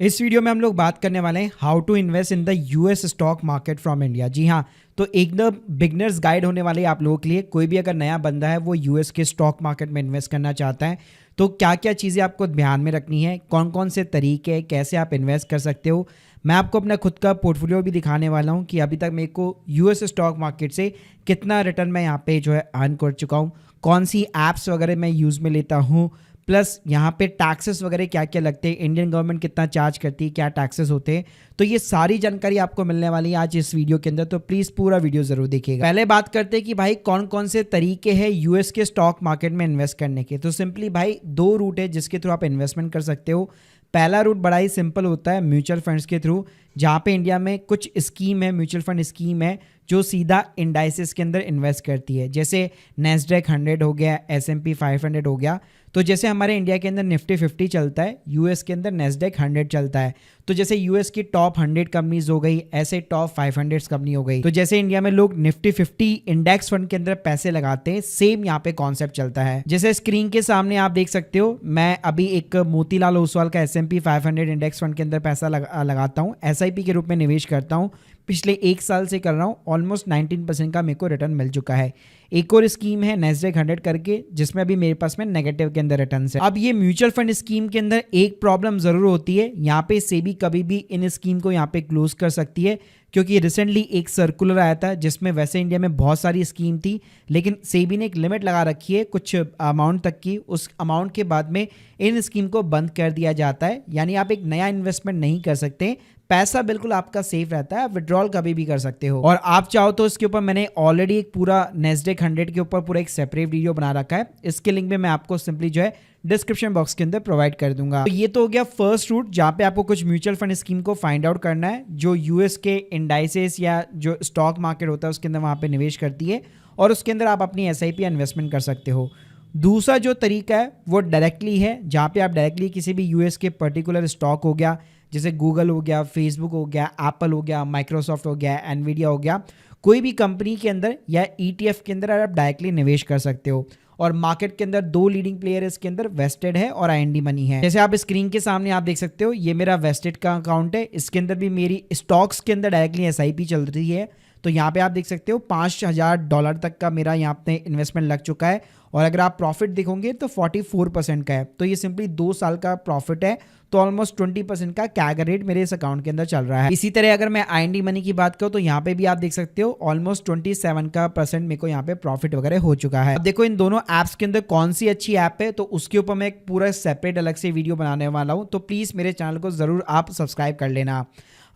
इस वीडियो में हम लोग बात करने वाले हैं how to invest in the US stock market from India. जी हाँ, तो एकदम बिगनर्स गाइड होने वाले आप लोगों के लिए। कोई भी अगर नया बंदा है वो यूएस के स्टॉक मार्केट में इन्वेस्ट करना चाहता है तो क्या क्या चीज़ें आपको ध्यान में रखनी है, कौन कौन से तरीके, कैसे आप इन्वेस्ट कर सकते हो। मैं आपको अपना खुद का पोर्टफोलियो भी दिखाने वाला हूँ कि अभी तक मेरे को यूएस स्टॉक मार्केट से कितना रिटर्न मैं यहाँ पे जो है अर्न कर चुका हूँ, कौन सी ऐप्स वगैरह मैं यूज़ में लेता हूँ, प्लस यहाँ पे टैक्सेस वगैरह क्या क्या लगते हैं, इंडियन गवर्नमेंट कितना चार्ज करती है, क्या टैक्सेस होते हैं। तो ये सारी जानकारी आपको मिलने वाली है आज इस वीडियो के अंदर, तो प्लीज़ पूरा वीडियो ज़रूर देखिएगा। पहले बात करते हैं कि भाई कौन कौन से तरीके हैं यूएस के स्टॉक मार्केट में इन्वेस्ट करने के। तो सिंपली भाई दो रूट है जिसके थ्रू आप इन्वेस्टमेंट कर सकते हो। पहला रूट बड़ा ही सिंपल होता है म्यूचुअल फंड्स के थ्रू, जहाँ पे इंडिया में कुछ स्कीम है, म्यूचुअल फंड स्कीम है जो सीधा इंडाइसेस के अंदर इन्वेस्ट करती है। जैसे नेस्डेक 100 हो गया, S&P 500 हो गया। तो जैसे हमारे इंडिया के अंदर निफ्टी 50 चलता है, यूएस के अंदर नेस्डेक 100 चलता है। तो जैसे यूएस की टॉप 100 कंपनीज हो गई, ऐसे टॉप 500 कंपनी हो गई। तो जैसे इंडिया में लोग निफ्टी 50 इंडेक्स फंड के अंदर पैसे लगाते हैं, सेम यहाँ पे कॉन्सेप्ट चलता है। जैसे स्क्रीन के सामने आप देख सकते हो, मैं अभी एक मोतीलाल ओसवाल का S&P 500 इंडेक्स फंड के अंदर पैसा लगाता हूँ, SIP के रूप में निवेश करता हूँ। पिछले एक साल से कर रहा हूँ, ऑलमोस्ट 19% का मेरे को रिटर्न मिल चुका है। एक और स्कीम है नेस्डेक 100 करके, जिसमें अभी मेरे पास में नेगेटिव के अंदर रिटर्न है। अब ये म्यूचुअल फंड स्कीम के अंदर एक प्रॉब्लम जरूर होती है, यहाँ पे सेबी कभी भी इन स्कीम को यहाँ पे क्लोज कर सकती है, क्योंकि रिसेंटली एक सर्कुलर आया था जिसमें वैसे इंडिया में बहुत सारी स्कीम थी, लेकिन सेबी ने एक लिमिट लगा रखी है कुछ अमाउंट तक की। उस अमाउंट के बाद में इन स्कीम को बंद कर दिया जाता है, यानी आप एक नया इन्वेस्टमेंट नहीं कर सकते। पैसा बिल्कुल आपका सेफ रहता है, विड्रॉल कभी भी कर सकते हो। और आप चाहो तो इसके ऊपर मैंने ऑलरेडी एक पूरा नेस्डेक 100 के ऊपर पूरा एक सेपरेट वीडियो बना रखा है, इसके लिंक भी मैं आपको सिंपली जो है डिस्क्रिप्शन बॉक्स के अंदर प्रोवाइड कर दूंगा। तो ये तो हो गया फर्स्ट रूट, जहां पे आपको कुछ म्यूचुअल फंड स्कीम को फाइंड आउट करना है जो यूएस के इंडाइसेस या जो स्टॉक मार्केट होता है उसके अंदर वहां पे निवेश करती है, और उसके अंदर आप अपनी SIP इन्वेस्टमेंट कर सकते हो। दूसरा जो तरीका है वो डायरेक्टली है, जहाँ पे आप डायरेक्टली किसी भी यूएस के पर्टिकुलर स्टॉक हो गया, जैसे गूगल हो गया, फेसबुक हो गया, एप्पल हो गया, माइक्रोसॉफ्ट हो गया, एनवीडिया हो गया, कोई भी कंपनी के अंदर या ETF के अंदर आप डायरेक्टली निवेश कर सकते हो। और मार्केट के अंदर दो लीडिंग प्लेयर इसके अंदर वेस्टेड है और IND मनी है। जैसे आप स्क्रीन के सामने आप देख सकते हो, ये मेरा वेस्टेड का अकाउंट है, इसके अंदर भी मेरी स्टॉक्स के अंदर डायरेक्टली SIP चल रही है। तो यहाँ पे आप देख सकते हो $5000 तक का मेरा यहाँ पे इन्वेस्टमेंट लग चुका है, और अगर आप प्रॉफिट देखोगे तो 44% का है। तो ये सिंपली 2 साल का प्रॉफिट है, तो ऑलमोस्ट 20% का कैग रेट मेरे इस अकाउंट के अंदर चल रहा है। इसी तरह अगर मैं IND मनी की बात करूँ तो यहाँ पे भी आप देख सकते हो ऑलमोस्ट 27% मेरे को यहाँ पे प्रॉफिट वगैरह हो चुका है। अब देखो इन दोनों ऐप्स के अंदर कौन सी अच्छी ऐप है, तो उसके ऊपर मैं एक पूरा सेपरेट अलग से वीडियो बनाने वाला हूँ, तो प्लीज़ मेरे चैनल को ज़रूर आप सब्सक्राइब कर लेना।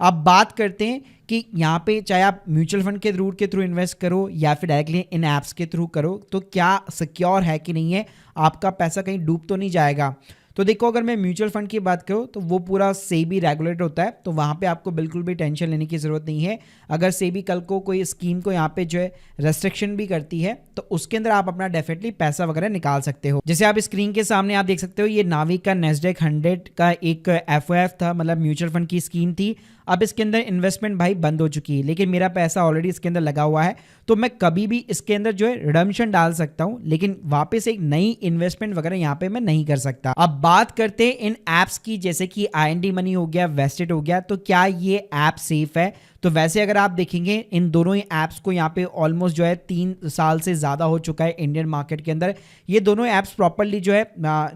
अब बात करते हैं कि यहाँ पे चाहे आप म्यूचुअल फंड के रूट के थ्रू इन्वेस्ट करो या फिर डायरेक्टली इन ऐप्स के थ्रू करो, तो क्या सिक्योर है कि नहीं है, आपका पैसा कहीं डूब तो नहीं जाएगा। तो देखो, अगर मैं म्यूचुअल फंड की बात करूँ तो वो पूरा सेबी रेगुलेट होता है, तो वहाँ पे आपको बिल्कुल भी टेंशन लेने की ज़रूरत नहीं है। अगर सेबी कल को कोई स्कीम को यहाँ पे जो है रेस्ट्रिक्शन भी करती है, तो उसके अंदर आप अपना डेफिनेटली पैसा वगैरह निकाल सकते हो। जैसे आप स्क्रीन के सामने आप देख सकते हो, ये नाविक का नेस्डेक 100 का एक FOF था, मतलब म्यूचुअल फंड की स्कीम थी। अब इसके अंदर इन्वेस्टमेंट भाई बंद हो चुकी है, लेकिन मेरा पैसा ऑलरेडी इसके अंदर लगा हुआ है, तो मैं कभी भी इसके अंदर जो है रिडम्पशन डाल सकता हूं, लेकिन वापस एक नई इन्वेस्टमेंट वगैरह यहाँ पे मैं नहीं कर सकता। अब बात करते हैं इन ऐप्स की, जैसे कि IND मनी हो गया, वेस्टेड हो गया, तो क्या ये ऐप सेफ है। तो वैसे अगर आप देखेंगे इन दोनों ही ऐप्स को यहाँ पे ऑलमोस्ट जो है 3 साल से ज़्यादा हो चुका है इंडियन मार्केट के अंदर। ये दोनों ऐप्स प्रॉपरली जो है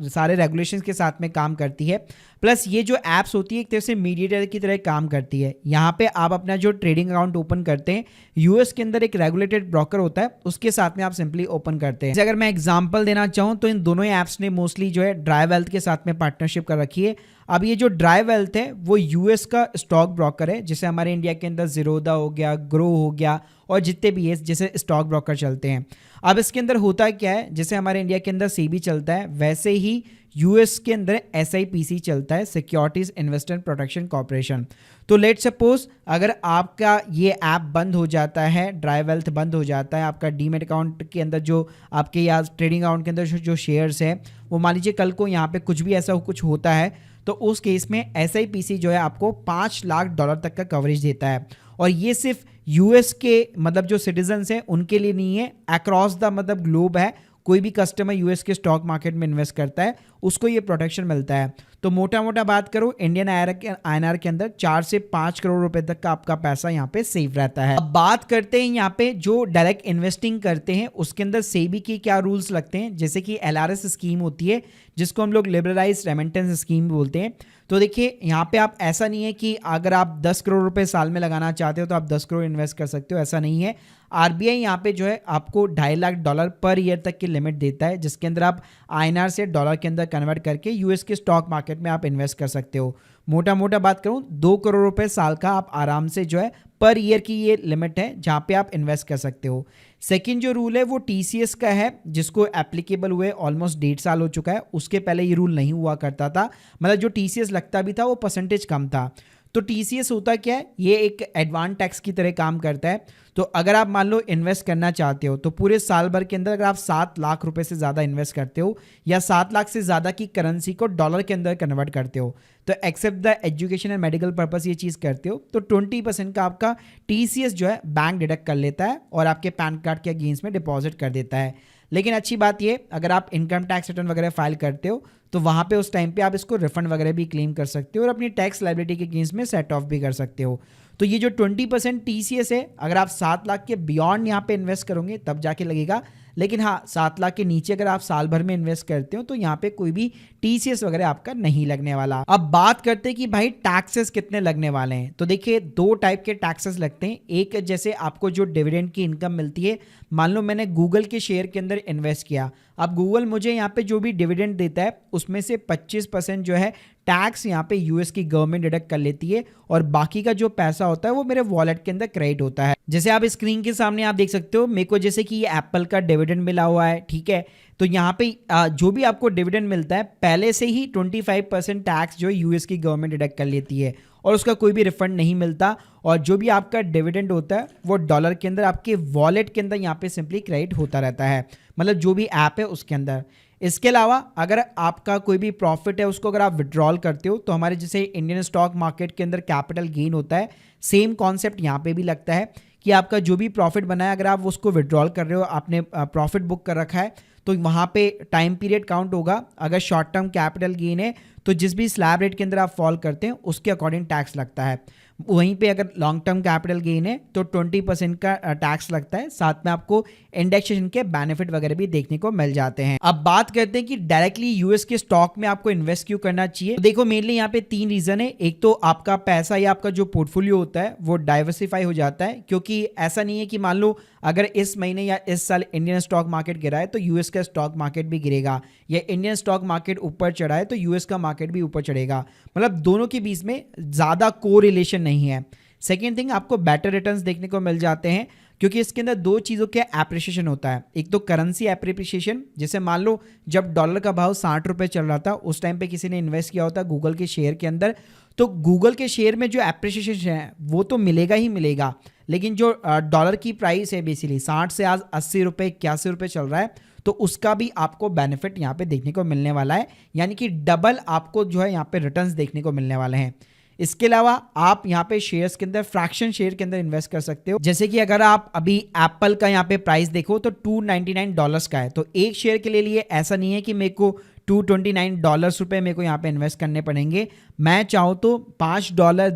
सारे रेगुलेशंस के साथ में काम करती है, प्लस ये जो ऐप्स होती है एक तरह से मीडिएटर की तरह काम करती है। यहाँ पे आप अपना जो ट्रेडिंग अकाउंट ओपन करते हैं, यूएस के अंदर एक रेगुलेटेड ब्रोकर होता है, उसके साथ में आप सिंपली ओपन करते हैं। अगर मैं एग्जांपल देना चाहूँ तो इन दोनों ही ऐप्स ने मोस्टली जो है ड्राई वेल्थ के साथ में पार्टनरशिप कर रखी है। अब ये जो ड्राई वेल्थ है वो यूएस का स्टॉक ब्रोकर है, जैसे हमारे इंडिया के अंदर ज़ीरोधा हो गया, ग्रो हो गया, और जितने भी है जैसे स्टॉक ब्रोकर चलते हैं। अब इसके अंदर होता क्या है, जैसे हमारे इंडिया के अंदर सेबी चलता है, वैसे ही यूएस के अंदर SIPC चलता है, सिक्योरिटीज इन्वेस्टमेंट प्रोटेक्शन कॉर्पोरेशन। तो लेट सपोज अगर आपका ये ऐप बंद हो जाता है, ड्राई वेल्थ बंद हो जाता है, आपका डीमेट अकाउंट के अंदर जो आपके या ट्रेडिंग अकाउंट के अंदर जो शेयर्स है, वो मान लीजिए कल को यहाँ पे कुछ भी ऐसा कुछ होता है, तो उस केस में SIPC जो है आपको $5 लाख तक का कवरेज देता है। और ये सिर्फ यूएस के मतलब जो सिटीजन्स हैं उनके लिए नहीं है, अक्रॉस द मतलब ग्लोब है। कोई भी कस्टमर यूएस के स्टॉक मार्केट में इन्वेस्ट करता है उसको ये प्रोटेक्शन मिलता है। तो तो मोटा मोटा बात करो इंडियन आईएनआर के अंदर 4 से 5 करोड़ रुपए तक का आपका पैसा यहाँ पे सेव रहता है। अब बात करते हैं यहाँ पे जो डायरेक्ट इन्वेस्टिंग करते हैं उसके अंदर सेबी के क्या रूल्स लगते हैं, जैसे कि एलआरएस स्कीम होती है जिसको हम लोग लिबरलाइज रेमिटेंस स्कीम बोलते हैं। तो देखिए यहाँ पे आप ऐसा नहीं है कि अगर आप 10 करोड़ रुपए साल में लगाना चाहते हो तो आप 10 करोड़ इन्वेस्ट कर सकते हो, ऐसा नहीं है। आरबीआई यहाँ पे जो है आपको $2.5 लाख पर ईयर तक की लिमिट देता है, जिसके अंदर आप आईएनआर से डॉलर के अंदर कन्वर्ट करके यूएस के स्टॉक मार्केट में आप इन्वेस्ट कर सकते हो। मोटा मोटा बात करूँ 2 करोड़ रुपए साल का आप आराम से जो है पर ईयर की ये लिमिट है जहाँ पे आप इन्वेस्ट कर सकते हो। सेकंड जो रूल है वो टीसीएस का है, जिसको एप्लीकेबल हुए ऑलमोस्ट 1.5 साल हो चुका है। उसके पहले ये रूल नहीं हुआ करता था, मतलब जो टीसीएस लगता भी था वो परसेंटेज कम था। तो टीसीएस होता क्या है, ये एक एडवांस टैक्स की तरह काम करता है। तो अगर आप मान लो इन्वेस्ट करना चाहते हो तो पूरे साल भर के अंदर अगर आप 7 लाख रुपए से ज़्यादा इन्वेस्ट करते हो या 7 लाख से ज़्यादा की करेंसी को डॉलर के अंदर कन्वर्ट करते हो, तो except the education and medical purpose ये चीज़ करते हो, तो 20% का आपका टीसीएस जो है बैंक डिडक्ट कर लेता है और आपके पैन कार्ड के अगेंस्ट में डिपॉजिट कर देता है। लेकिन अच्छी बात ये, अगर आप इनकम टैक्स रिटर्न वगैरह फाइल करते हो तो वहाँ पे उस टाइम पे आप इसको रिफंड वगैरह भी क्लेम कर सकते हो और अपनी टैक्स लायबिलिटी के अगेंस्ट में सेट ऑफ भी कर सकते हो। तो ये जो 20% टीसीएस है, अगर आप 7 लाख के बियॉन्ड यहाँ पे इन्वेस्ट करोगे तब जाके लगेगा। लेकिन हाँ, 7 लाख के नीचे अगर आप साल भर में इन्वेस्ट करते हो तो यहाँ पे कोई भी टीसीएस वगैरह आपका नहीं लगने वाला। अब बात करते हैं कि भाई टैक्सेस कितने लगने वाले हैं। तो देखिए 2 टाइप के टैक्सेस लगते हैं। एक जैसे आपको जो डिविडेंड की इनकम मिलती है, मान लो मैंने गूगल के शेयर के अंदर इन्वेस्ट किया, अब गूगल मुझे यहाँ पे जो भी डिविडेंड देता है उसमें से 25% जो है टैक्स यहाँ पे यूएस की गवर्नमेंट डिडक्ट कर लेती है और बाकी का जो पैसा होता है वो मेरे वॉलेट के अंदर क्रेडिट होता है। जैसे आप स्क्रीन के सामने आप देख सकते हो, मेरे को जैसे कि ये एप्पल का डिविडेंड मिला हुआ है, ठीक है। तो यहाँ पे जो भी आपको डिविडेंड मिलता है पहले से ही 25% टैक्स जो यूएस की गवर्नमेंट डिडक्ट कर लेती है और उसका कोई भी रिफंड नहीं मिलता। और जो भी आपका डिविडेंड होता है वो डॉलर के अंदर आपके वॉलेट के अंदर यहाँ पे सिंपली क्रेडिट होता रहता है, मतलब जो भी ऐप है उसके अंदर। इसके अलावा अगर आपका कोई भी प्रॉफिट है उसको अगर आप विड्रॉल करते हो तो हमारे जैसे इंडियन स्टॉक मार्केट के अंदर कैपिटल गेन होता है, सेम कॉन्सेप्ट यहाँ पे भी लगता है कि आपका जो भी प्रॉफिट बना है अगर आप उसको विड्रॉल कर रहे हो, आपने प्रॉफिट बुक कर रखा है, तो वहाँ पे टाइम पीरियड काउंट होगा। अगर शॉर्ट टर्म कैपिटल गेन है तो जिस भी स्लैब रेट के अंदर आप फॉल करते हैं उसके अकॉर्डिंग टैक्स लगता है। वहीं पे अगर लॉन्ग टर्म कैपिटल गेन है तो 20% का टैक्स लगता है, साथ में आपको इंडेक्सेशन के बेनिफिट वगैरह भी देखने को मिल जाते हैं। अब बात करते हैं कि डायरेक्टली यूएस के स्टॉक में आपको इन्वेस्ट क्यों करना चाहिए। तो देखो मेनली यहाँ पे 3 रीजन है। एक तो आपका पैसा या आपका जो पोर्टफोलियो होता है वो डाइवर्सिफाई हो जाता है, क्योंकि ऐसा नहीं है कि मान लो अगर इस महीने या इस साल इंडियन स्टॉक मार्केट गिरा है तो यूएस का स्टॉक मार्केट भी गिरेगा, या इंडियन स्टॉक मार्केट ऊपर चढ़ा है तो यूएस का मार्केट भी ऊपर चढ़ेगा, मतलब दोनों के बीच में ज़्यादा कोरिलेशन नहीं है। सेकेंड थिंग, आपको बेटर रिटर्न्स देखने को मिल जाते हैं क्योंकि इसके अंदर 2 चीज़ों के एप्रिसिएशन होता है। एक तो करेंसी एप्रिसिएशन, जैसे मान लो जब डॉलर का भाव 60 रुपये चल रहा था उस टाइम पे किसी ने इन्वेस्ट किया होता गूगल के शेयर के अंदर, तो गूगल के शेयर में जो एप्रिसिएशन है वो तो मिलेगा ही मिलेगा, लेकिन जो डॉलर की प्राइस है बेसिकली 60 से आज 80 रुपये 81 रुपये चल रहा है, तो उसका भी आपको बेनिफिट यहाँ पे देखने को मिलने वाला है, यानी कि डबल आपको जो है यहाँ पे रिटर्न्स देखने को मिलने वाले हैं। इसके अलावा आप यहाँ पे शेयर्स के अंदर फ्रैक्शन शेयर के अंदर इन्वेस्ट कर सकते हो। जैसे कि अगर आप अभी एप्पल का यहाँ पे प्राइस देखो तो $299 का है, तो एक शेयर के लिए ऐसा नहीं है कि मेरे को $229 रुपये मेरे को यहाँ पे इन्वेस्ट करने पड़ेंगे। मैं चाहूँ तो $5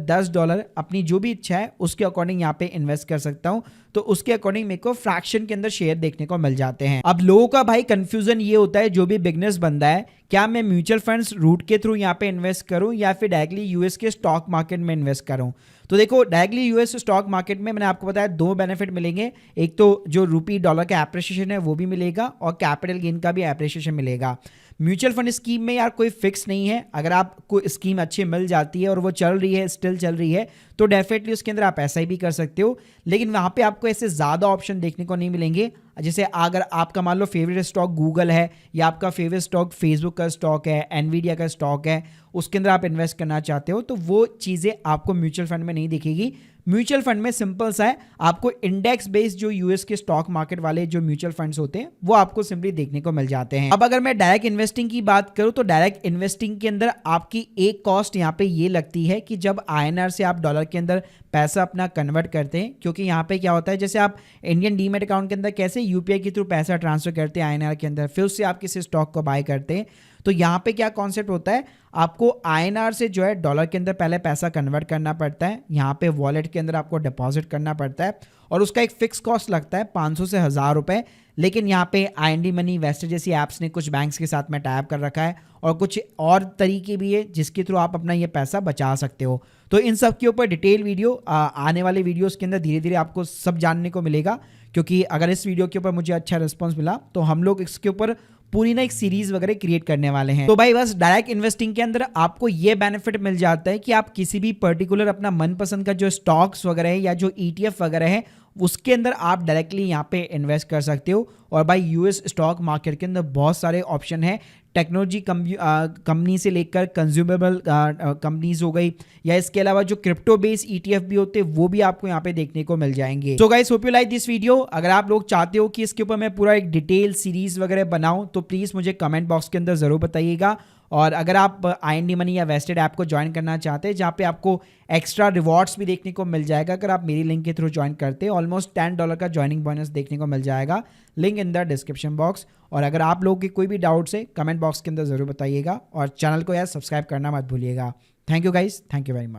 $10 अपनी जो भी इच्छा है उसके अकॉर्डिंग यहाँ पे इन्वेस्ट कर सकता हूँ, तो उसके अकॉर्डिंग मेरे को फ्रैक्शन के अंदर शेयर देखने को मिल जाते हैं। अब लोगों का भाई कंफ्यूजन ये होता है, जो भी बिगनर्स बंदा है, क्या मैं म्यूचुअल फंड्स रूट के थ्रू यहाँ पे इन्वेस्ट करूँ या फिर डायरेक्टली यूएस के स्टॉक मार्केट में इन्वेस्ट करूँ। तो देखो डायरेक्टली यूएस स्टॉक मार्केट में मैंने आपको बताया 2 बेनिफिट मिलेंगे। एक तो जो रूपी डॉलर का एप्रिसिएशन है वो भी मिलेगा और कैपिटल गेन का भी एप्रिसिएशन मिलेगा। म्यूचुअल फंड स्कीम में यार कोई फिक्स नहीं है, अगर आपको स्कीम अच्छी मिल जाती है और वो चल रही है, स्टिल चल रही है, तो डेफिनेटली उसके अंदर आप ऐसा ही भी कर सकते हो, लेकिन वहाँ पे आपको ऐसे ज़्यादा ऑप्शन देखने को नहीं मिलेंगे। जैसे अगर आपका मान लो फेवरेट स्टॉक गूगल है या आपका फेवरेट स्टॉक फेसबुक का स्टॉक है, एनवीडिया का स्टॉक है, उसके अंदर आप इन्वेस्ट करना चाहते हो, तो वो चीज़ें आपको म्यूचुअल फंड में नहीं दिखेगी। म्यूचुअल फंड में सिंपल सा है, आपको इंडेक्स बेस्ड जो यूएस के स्टॉक मार्केट वाले जो म्यूचुअल फंड्स होते हैं वो आपको सिंपली देखने को मिल जाते हैं। अब अगर मैं डायरेक्ट इन्वेस्टिंग की बात करूं तो डायरेक्ट इन्वेस्टिंग के अंदर आपकी एक कॉस्ट यहाँ पे ये लगती है कि जब आईएनआर से आप डॉलर के अंदर पैसा अपना कन्वर्ट करते हैं, क्योंकि यहाँ पे क्या होता है, जैसे आप इंडियन डीमेट अकाउंट के अंदर कैसे यूपीआई के थ्रू पैसा ट्रांसफर करते हैं आईएनआर के अंदर, फिर उससे आप किसी स्टॉक को बाय करते हैं, तो यहाँ पे क्या कॉन्सेप्ट होता है, आपको INR से जो है डॉलर के अंदर पहले पैसा कन्वर्ट करना पड़ता है, यहाँ पे वॉलेट के अंदर आपको डिपॉजिट करना पड़ता है और उसका एक फिक्स कॉस्ट लगता है 500 से 1000 रुपये। लेकिन यहाँ पे IND मनी, वेस्टर जैसी ऐप्स ने कुछ बैंक्स के साथ में टाइप कर रखा है और कुछ और तरीके भी है जिसके थ्रू आप अपना ये पैसा बचा सकते हो। तो इन सब के ऊपर डिटेल वीडियो आने वाले वीडियोस के अंदर धीरे धीरे आपको सब जानने को मिलेगा, क्योंकि अगर इस वीडियो के ऊपर मुझे अच्छा रिस्पॉन्स मिला तो हम लोग इसके ऊपर पूरी ना एक सीरीज वगैरह क्रिएट करने वाले हैं। तो भाई बस डायरेक्ट इन्वेस्टिंग के अंदर आपको ये बेनिफिट मिल जाता है कि आप किसी भी पर्टिकुलर अपना मनपसंद का जो स्टॉक्स वगैरह है या जो ETF वगैरह है उसके अंदर आप डायरेक्टली यहाँ पे इन्वेस्ट कर सकते हो। और भाई यूएस स्टॉक मार्केट के अंदर बहुत सारे ऑप्शन है, टेक्नोलॉजी कंपनी से लेकर कंज्यूमेबल कंपनीज हो गई, या इसके अलावा जो क्रिप्टो बेस्ड ETF भी होते हैं वो भी आपको यहाँ पे देखने को मिल जाएंगे। So guys, hope you like this video. अगर आप लोग चाहते हो कि इसके ऊपर मैं पूरा एक डिटेल सीरीज वगैरह बनाऊं तो प्लीज़ मुझे कमेंट बॉक्स के अंदर ज़रूर बताइएगा। और अगर आप IND मनी या वेस्टेड ऐप को ज्वाइन करना चाहते हैं जहाँ पे आपको एक्स्ट्रा रिवॉर्ड्स भी देखने को मिल जाएगा अगर आप मेरी लिंक के थ्रू ज्वाइन करते हैं, ऑलमोस्ट $10 का ज्वाइनिंग बोनस देखने को मिल जाएगा, link in the description box. और अगर आप लोगों के कोई भी डाउट्स है कमेंट बॉक्स के अंदर ज़रूर बताइएगा और चैनल को यार सब्सक्राइब करना मत भूलिएगा। Thank you guys, thank you very much.